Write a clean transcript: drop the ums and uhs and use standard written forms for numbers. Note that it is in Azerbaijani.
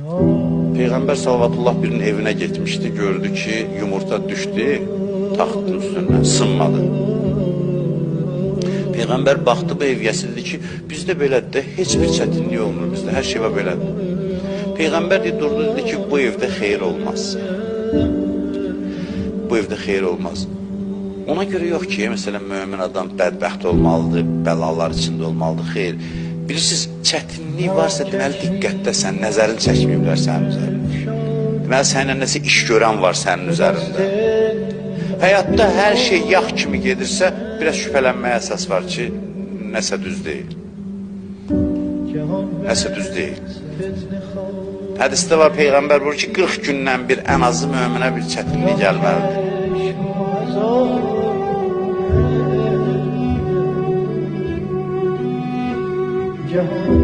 Peyğəmbər sallallahu birinin evinə getmişdi, gördü ki, yumurta düşdü taxtın üstündən, sınmadı. Peyğəmbər baxdı, bu ev yəsirdi ki, bizdə belədir də, heç bir çətinlik olmur bizdə, hər şey var belədir. Peyğəmbər durdu, dedi ki, bu evdə xeyir olmaz. Bu evdə xeyir olmaz. Ona görə yox ki, məsələn, mömin adam bədbəxt olmalıdır, bəlalar içində olmalıdır, xeyr. Bilirsiniz, çətinlik varsa, deməli, diqqətdəsən, nəzərin çəkməyiblər sənin üzərində. Deməli, səninlə nəsə iş görən var sənin üzərində. Həyatda hər şey yax kimi gedirsə, biraz şübhələnməyə əsas var ki, nəsə düz deyil. Nəsə düz deyil. Hədisdə var, Peyğəmbər buyurur ki, 40 gündən bir ən azı möminə bir çətinlik gəlməlidir. Cihan